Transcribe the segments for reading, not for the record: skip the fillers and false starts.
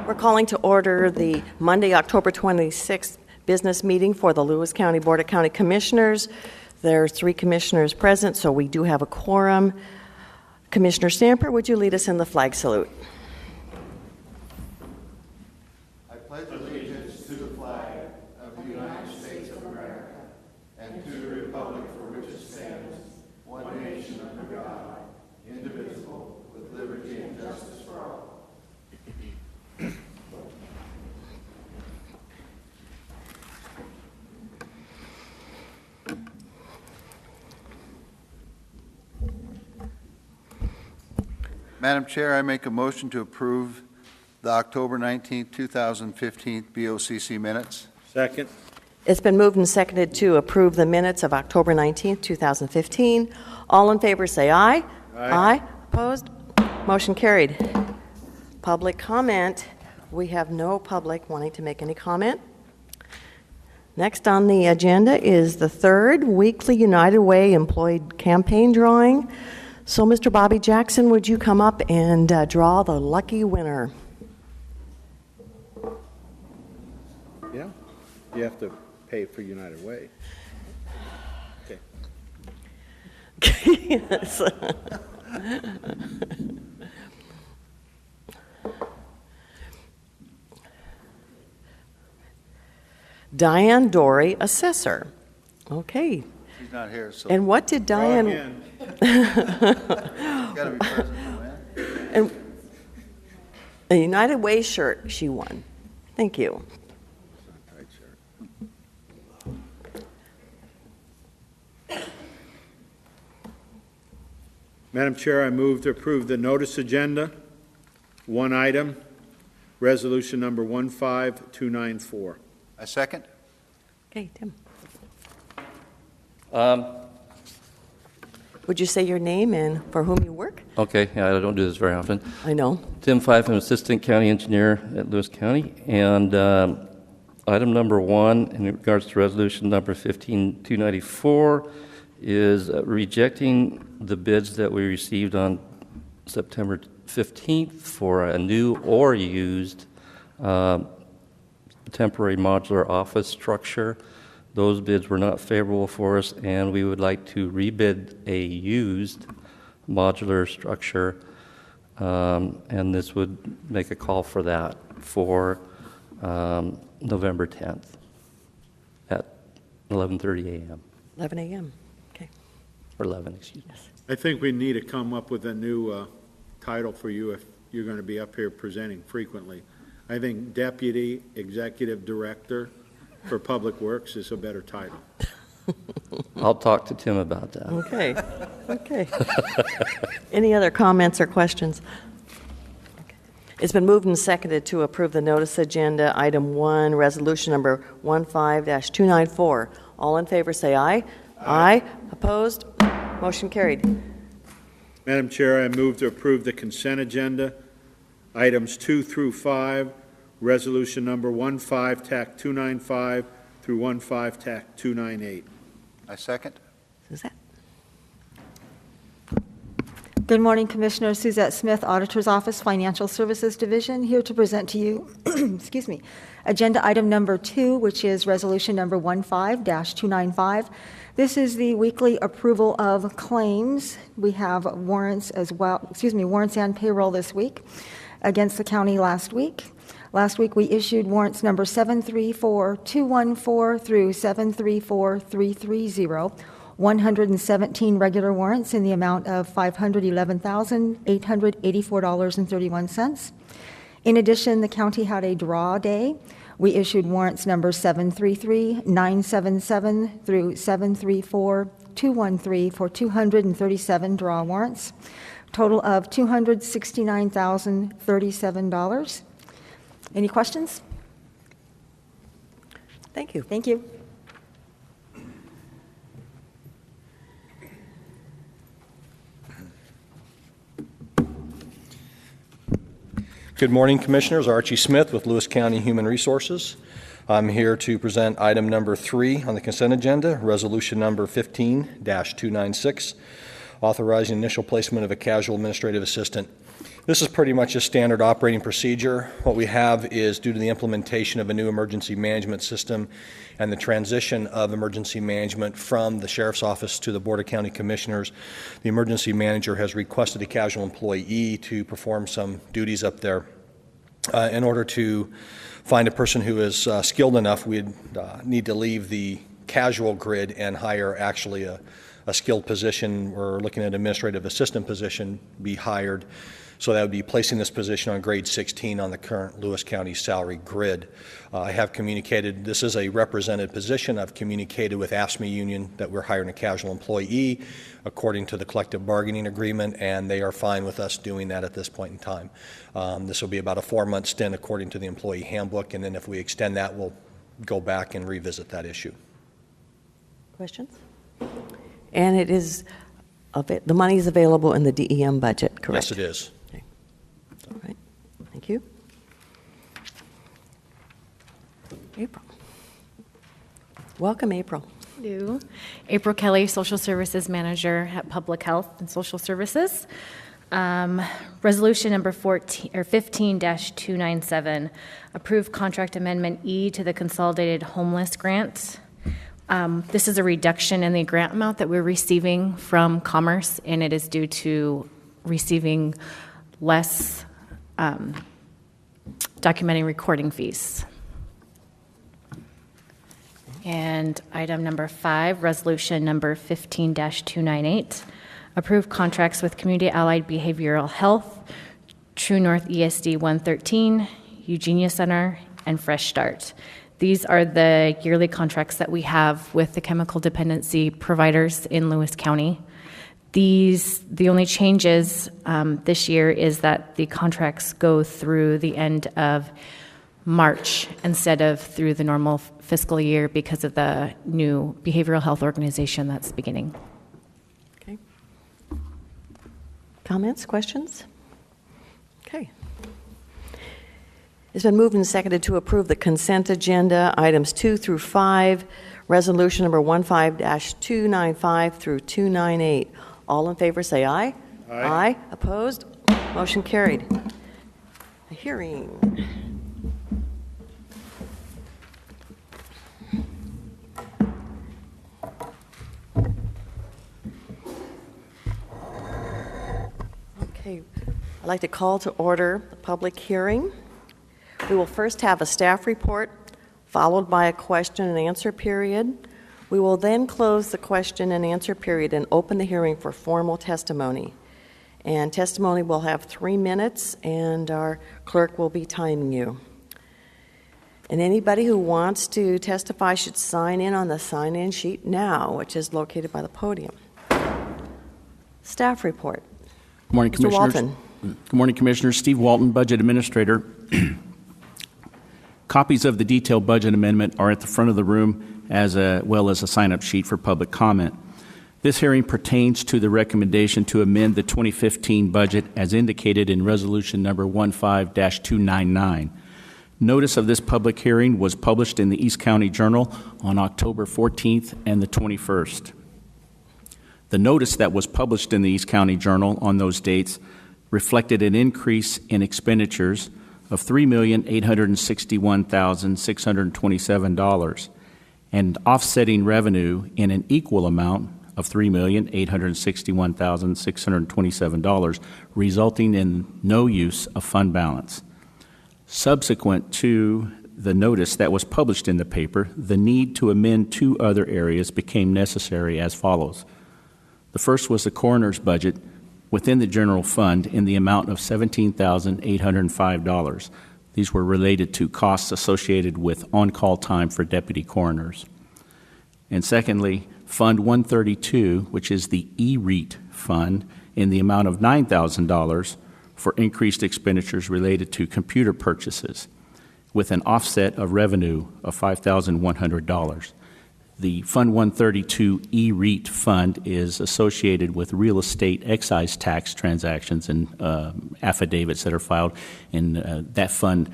We're calling to order the Monday, October 26th business meeting for the Lewis County Board of County Commissioners. There are 3 commissioners present, so we do have a quorum. Commissioner Stamper, would you lead us in the flag salute? I pledge allegiance to the flag of the United States of America and to the republic for which it stands, one nation under God, indivisible, with liberty and justice for all. Madam Chair, I make a motion to approve the October 19, 2015 BOCC minutes. Second. It's been moved and seconded to approve the minutes of October 19th, 2015. All in favor say aye. Aye. Opposed? Motion carried. Public comment. We have no public wanting to make any comment. Next on the agenda is the 3rd weekly United Way employee campaign drawing. So, Mr. Bobby Jackson, would you come up and draw the lucky winner? Yeah. You have to pay for United Way. Okay. Yes. Diane Dory, assessor. Okay. She's not here, so And what did Diane? got to be present to win. And a United Way shirt she won. Thank you. Madam Chair, I move to approve the notice agenda, one item, resolution number 15294. A second? Okay, Tim. Would you say your name and for whom you work? Okay, yeah, I don't do this very often. I know. Tim Fife, I'm Assistant County Engineer at Lewis County, and item number 1 in regards to resolution number 15294 is rejecting the bids that we received on September 15th for a new or used temporary modular office structure. Those bids were not favorable for us, and we would like to rebid a used modular structure, and this would make a call for that for November 10th at 11:30 a.m. 11 a.m. Okay. Or 11, excuse me. I think we need to come up with a new title for you if you're going to be up here presenting frequently. I think Deputy Executive Director for Public Works is a better title. I'll talk to Tim about that. Okay. Okay. Any other comments or questions? Okay. It's been moved and seconded to approve the notice agenda, item 1, resolution number 15-294. All in favor say aye. Aye. Opposed? Motion carried. Madam Chair, I move to approve the consent agenda, items 2 through 5, resolution number 15-295 through 15-298. I second? Suzette? Good morning, Commissioner. Suzette Smith, Auditor's Office, Financial Services Division, here to present to you, excuse me, agenda item number 2, which is resolution number 15-295. This is the weekly approval of claims. We have warrants as well, warrants and payroll this week against the county last week. Last week, we issued warrants number 734214 through 734330, 117 regular warrants in the amount of $511,884.31. In addition, the county had a draw day. We issued warrants number 733977 through 734213 for 237 draw warrants, total of $269,037. Any questions? Thank you. Thank you. Good morning, Commissioners. Archie Smith with Lewis County Human Resources. I'm here to present item number 3 on the consent agenda, resolution number 15-296, authorizing initial placement of a casual administrative assistant This is pretty much a standard operating procedure. What we have is, due to the implementation of a new emergency management system and the transition of emergency management from the Sheriff's Office to the Board of County Commissioners, the emergency manager has requested a casual employee to perform some duties up there. In order to find a person who is skilled enough, we'd need to leave the casual grid and hire actually a skilled position. We're looking at administrative assistant position be hired. So that would be placing this position on grade 16 on the current Lewis County salary grid. I have communicated, this is a represented position. I've communicated with AFSCME union that we're hiring a casual employee according to the collective bargaining agreement, and they are fine with us doing that at this point in time. This will be about a 4-month stint according to the employee handbook, and then if we extend that, we'll go back and revisit that issue. Questions? And it is, the money is available in the DEM budget, correct? Yes, it is. Okay. All right. Thank you. April. Welcome, April. Hello. April Kelly, Social Services Manager at Public Health and Social Services. Resolution number 15-297, approve contract amendment E to the Consolidated Homeless Grant. This is a reduction in the grant amount that we're receiving from Commerce, and it is due to receiving less documenting recording fees. And item number 5, resolution number 15-298, approve contracts with Community Allied Behavioral Health, True North ESD 113, Eugenia Center, and Fresh Start. These are the yearly contracts that we have with the chemical dependency providers in Lewis County. The only changes this year is that the contracts go through the end of March instead of through the normal fiscal year because of the new behavioral health organization that's beginning. Okay. Comments, questions? Okay. It's been moved and seconded to approve the consent agenda, items 2 through 5, resolution number 15-295 through 298. All in favor say aye. Aye. Aye. Opposed? Motion carried. A hearing. Okay, I'd like to call to order the public hearing. We will first have a staff report, followed by a question and answer period. We will then close the question and answer period and open the hearing for formal testimony. And testimony will have 3 minutes, and our clerk will be timing you. And anybody who wants to testify should sign in on the sign-in sheet now, which is located by the podium. Staff report. Good morning, Mr. Commissioners. Walton. Good morning, Commissioners. Steve Walton, Budget Administrator. Copies of the detailed budget amendment are at the front of the room, as well as a sign-up sheet for public comment. This hearing pertains to the recommendation to amend the 2015 budget as indicated in Resolution Number 15-299. Notice of this public hearing was published in the East County Journal on October 14th and the 21st. The notice that was published in the East County Journal on those dates reflected an increase in expenditures of $3,861,627 and offsetting revenue in an equal amount of $3,861,627, resulting in no use of fund balance. Subsequent to the notice that was published in the paper, the need to amend 2 other areas became necessary as follows. The first was the coroner's budget within the general fund in the amount of $17,805. These were related to costs associated with on-call time for deputy coroners. And secondly, Fund 132, which is the E-REIT fund, in the amount of $9,000 for increased expenditures related to computer purchases, with an offset of revenue of $5,100. The Fund 132 E-REIT fund is associated with real estate excise tax transactions and affidavits that are filed, and that fund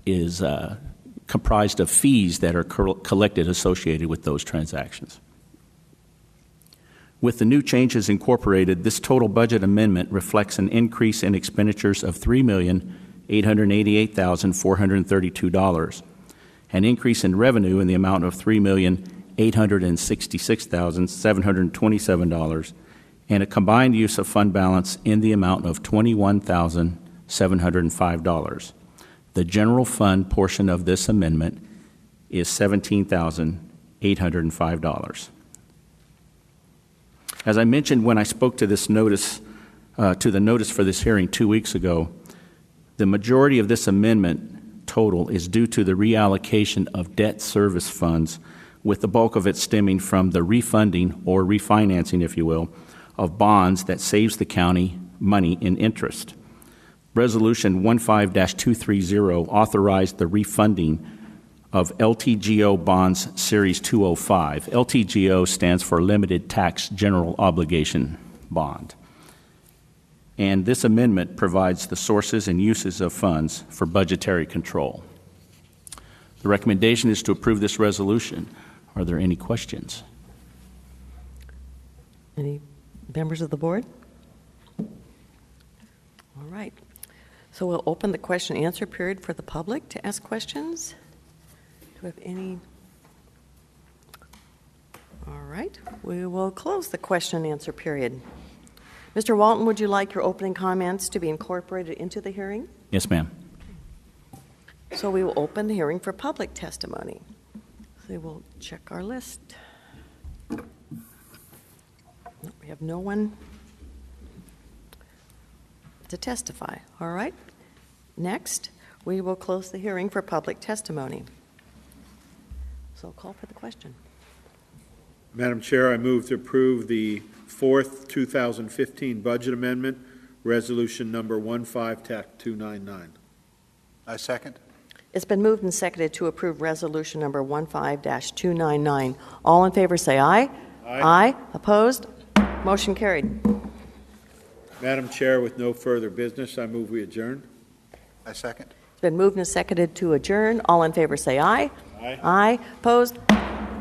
is comprised of fees that are collected associated with those transactions. With the new changes incorporated, this total budget amendment reflects an increase in expenditures of $3,888,432, an increase in revenue in the amount of $3,866,727, and a combined use of fund balance in the amount of $21,705. The general fund portion of this amendment is $17,805. As I mentioned when I spoke to this notice, to the notice for this hearing 2 weeks ago, the majority of this amendment total is due to the reallocation of debt service funds, with the bulk of it stemming from the refunding or refinancing, if you will, of bonds that saves the county money in interest. Resolution 15-230 authorized the refunding of LTGO Bonds Series 205. LTGO stands for Limited Tax General Obligation Bond. And this amendment provides the sources and uses of funds for budgetary control. The recommendation is to approve this resolution. Are there any questions? Any members of the board? All right. So we'll open the question and answer period for the public to ask questions. Do we have any? All right. We will close the question and answer period. Mr. Walton, would you like your opening comments to be incorporated into the hearing? Yes, ma'am. So we will open the hearing for public testimony. So we'll check our list. We have no one to testify. All right. Next, we will close the hearing for public testimony. So I'll call for the question. Madam Chair, I move to approve the fourth 2015 budget amendment, resolution number 15-299. I second. It's been moved and seconded to approve resolution number 15-299. All in favor say aye. Aye. Opposed? Motion carried. Madam Chair, with no further business, I move we adjourn. I second. It's been moved and seconded to adjourn. All in favor say aye. Aye. Aye. Opposed?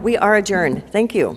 We are adjourned. Thank you.